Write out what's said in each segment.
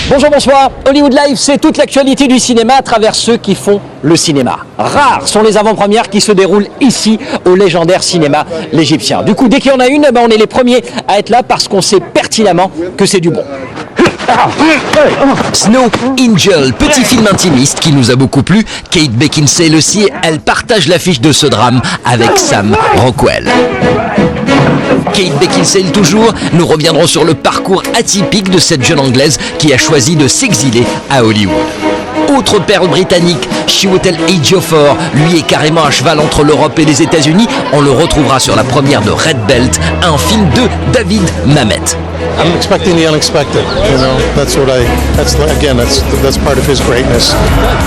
Bonjour, bonsoir. Hollywood Live, c'est toute l'actualité du cinéma à travers ceux qui font le cinéma. Rares sont les avant-premières qui se déroulent ici au légendaire cinéma l'Égyptien. Du coup, dès qu'il y en a une, on est les premiers à être là parce qu'on sait pertinemment que c'est du bon. Snow Angel, petit film intimiste qui nous a beaucoup plu. Kate Beckinsale aussi, elle partage l'affiche de ce drame avec Sam Rockwell. Kate Beckinsale toujours, nous reviendrons sur le parcours atypique de cette jeune Anglaise qui a choisi de s'exiler à Hollywood. Autre perle britannique, Chiwetel Ejiofor, lui est carrément à cheval entre l'Europe et les États-Unis. On le retrouvera sur la première de Red Belt, un film de David Mamet. I'm expecting the unexpected, you know, that's part of his greatness.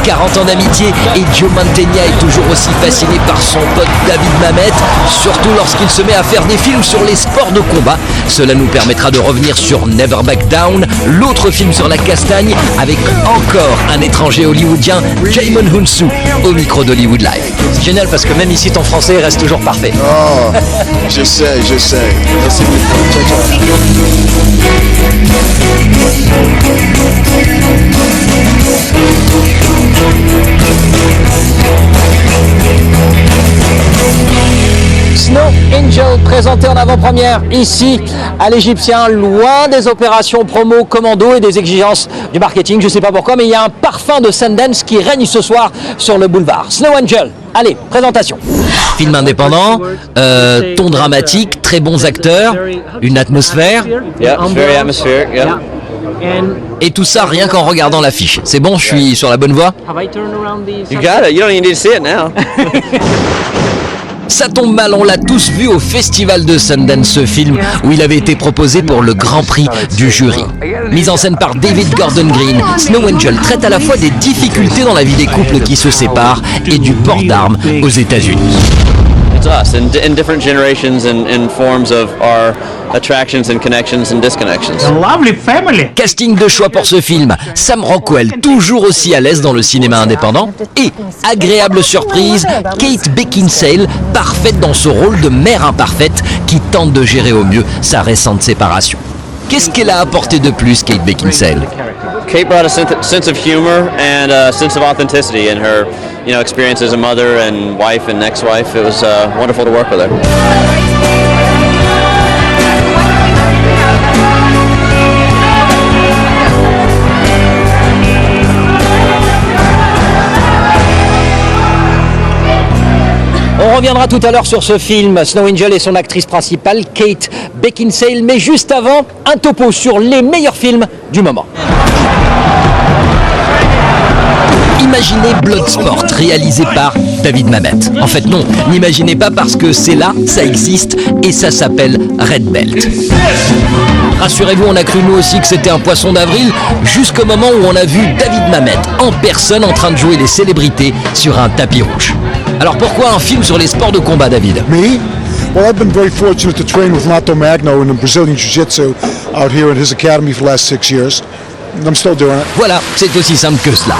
40 ans d'amitié et Joe Mantegna est toujours aussi fasciné par son pote David Mamet, surtout lorsqu'il se met à faire des films sur les sports de combat. Cela nous permettra de revenir sur Never Back Down, l'autre film sur la castagne, avec encore un étranger hollywoodien, Djimon Hounsou, au micro d'Hollywood Live. C'est génial parce que même ici, ton français reste toujours parfait. Oh, je sais. Merci beaucoup. Ciao, ciao. Snow Angel, présenté en avant-première ici à l'Égyptien, loin des opérations promo, commando et des exigences du marketing. Je ne sais pas pourquoi, mais il y a un parfum de Sundance qui règne ce soir sur le boulevard. Snow Angel, allez, présentation. Film indépendant, ton dramatique, très bons acteurs, une atmosphère. Yeah, it's very atmospheric, yeah. Et tout ça rien qu'en regardant l'affiche. C'est bon, je suis sur la bonne voie? You got it. You don't even need to see it now. Ça tombe mal, on l'a tous vu au festival de Sundance, ce film où il avait été proposé pour le Grand Prix du jury. Mise en scène par David Gordon Green, Snow Angel traite à la fois des difficultés dans la vie des couples qui se séparent et du port d'armes aux États-Unis. It's us in different generations and forms of our attractions and connections and disconnections. Lovely family. Casting de choix pour ce film, Sam Rockwell, toujours aussi à l'aise dans le cinéma indépendant, et agréable surprise, Kate Beckinsale, parfaite dans ce rôle de mère imparfaite qui tente de gérer au mieux sa récente séparation. Qu'est-ce qu'elle a apporté de plus, Kate Beckinsale? Kate brought a sense of humor and a sense of authenticity in her, experience as a mother and wife and ex-wife. It was wonderful to work with her. On reviendra tout à l'heure sur ce film, Snow Angel et son actrice principale, Kate Beckinsale. Mais juste avant, un topo sur les meilleurs films du moment. Imaginez Bloodsport, réalisé par David Mamet. En fait non, n'imaginez pas parce que c'est là, ça existe et ça s'appelle Red Belt. Rassurez-vous, on a cru nous aussi que c'était un poisson d'avril, jusqu'au moment où on a vu David Mamet en personne en train de jouer les célébrités sur un tapis rouge. Alors pourquoi un film sur les sports de combat, David? Me? Well, I've been very fortunate to train with Mato Magno in Brazilian Jiu-Jitsu out here at his academy for the last 6 years. I'm still doing it. Voilà, c'est aussi simple que cela.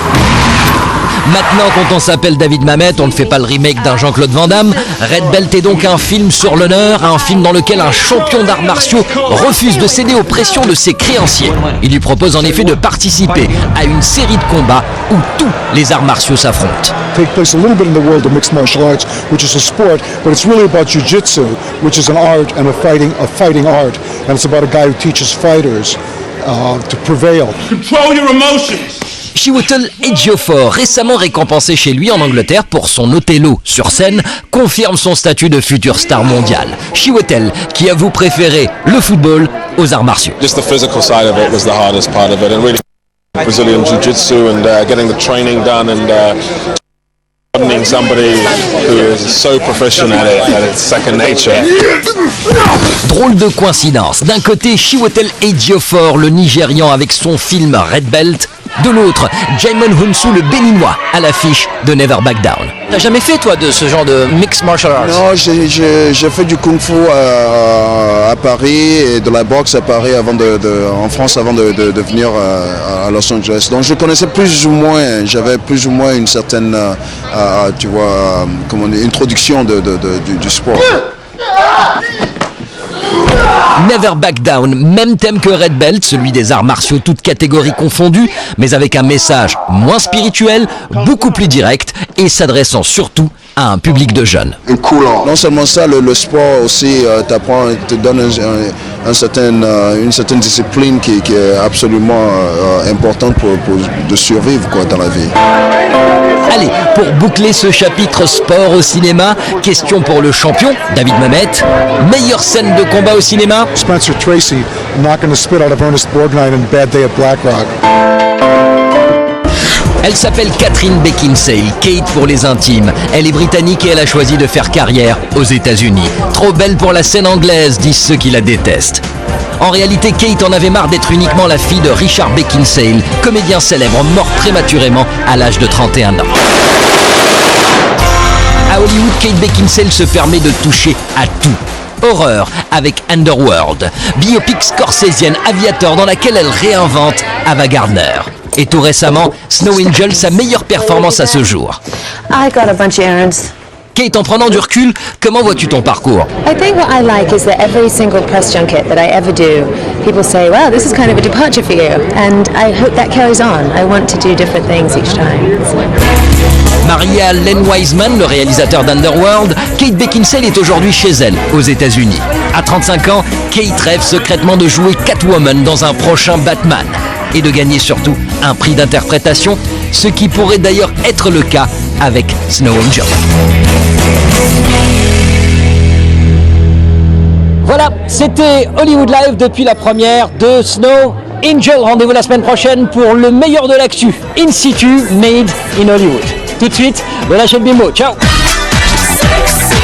Maintenant, quand on s'appelle David Mamet, on ne fait pas le remake d'un Jean-Claude Van Damme. Red Belt est donc un film sur l'honneur, un film dans lequel un champion d'arts martiaux refuse de céder aux pressions de ses créanciers. Il lui propose en effet de participer à une série de combats où tous les arts martiaux s'affrontent. Take place a little bit in the world of mixed martial arts, which is a sport, but it's really about jiu-jitsu, which is an art and a fighting art, and it's about a guy who teaches fighters to prevail. Control your emotions. Chiwetel Ejiofor, récemment récompensé chez lui en Angleterre pour son Othello sur scène, confirme son statut de future star mondiale. Chiwetel, qui avoue préférer le football aux arts martiaux. Just the physical side of it was the hardest part of it, and really Brazilian jiu-jitsu and getting the training done and being somebody who is so proficient at it that it's second nature. Drôle de coïncidence. D'un côté, Chiwetel Ejiofor, le Nigérian avec son film Red Belt. De l'autre, Djimon Hounsou, le Béninois, à l'affiche de Never Back Down. T'as jamais fait, toi, de ce genre de mixed martial arts? Non, j'ai fait du kung-fu à Paris et de la boxe à Paris en France avant de venir à Los Angeles. Donc je connaissais plus ou moins, j'avais plus ou moins une certaine, introduction du sport. Never Back Down, même thème que Red Belt, celui des arts martiaux toutes catégories confondues, mais avec un message moins spirituel, beaucoup plus direct et s'adressant surtout à un public de jeunes. Non seulement ça, le sport aussi te donne une certaine discipline qui est absolument importante pour de survivre dans la vie. Allez, pour boucler ce chapitre sport au cinéma, question pour le champion, David Mamet. Meilleure scène de combat au cinéma? Spencer Tracy knocking the spit out of Ernest Borgnine in Bad Day at Black Rock. Elle s'appelle Catherine Beckinsale, Kate pour les intimes. Elle est britannique et elle a choisi de faire carrière aux États-Unis. Trop belle pour la scène anglaise, disent ceux qui la détestent. En réalité, Kate en avait marre d'être uniquement la fille de Richard Beckinsale, comédien célèbre mort prématurément à l'âge de 31 ans. À Hollywood, Kate Beckinsale se permet de toucher à tout. Horreur avec Underworld, biopic scorsésienne Aviator dans laquelle elle réinvente Ava Gardner. Et tout récemment, Snow Angel, sa meilleure performance à ce jour. I got a bunch of errands. Kate, en prenant du recul, comment vois-tu ton parcours? I think what I like is that every single press junket that I ever do, people say, wow, this is kind of a departure for you. And I hope that carries on. I want to do different things each time. Mariée à Len Wiseman, le réalisateur d'Underworld, Kate Beckinsale est aujourd'hui chez elle, aux États-Unis. À 35 ans, Kate rêve secrètement de jouer Catwoman dans un prochain Batman et de gagner surtout un prix d'interprétation, ce qui pourrait d'ailleurs être le cas avec Snow Angel. Voilà, c'était Hollywood Live depuis la première de Snow Angel. Rendez-vous la semaine prochaine pour le meilleur de l'actu, in situ, made in Hollywood. Tout de suite, de la chaîne Bimbo. Ciao. Sexy,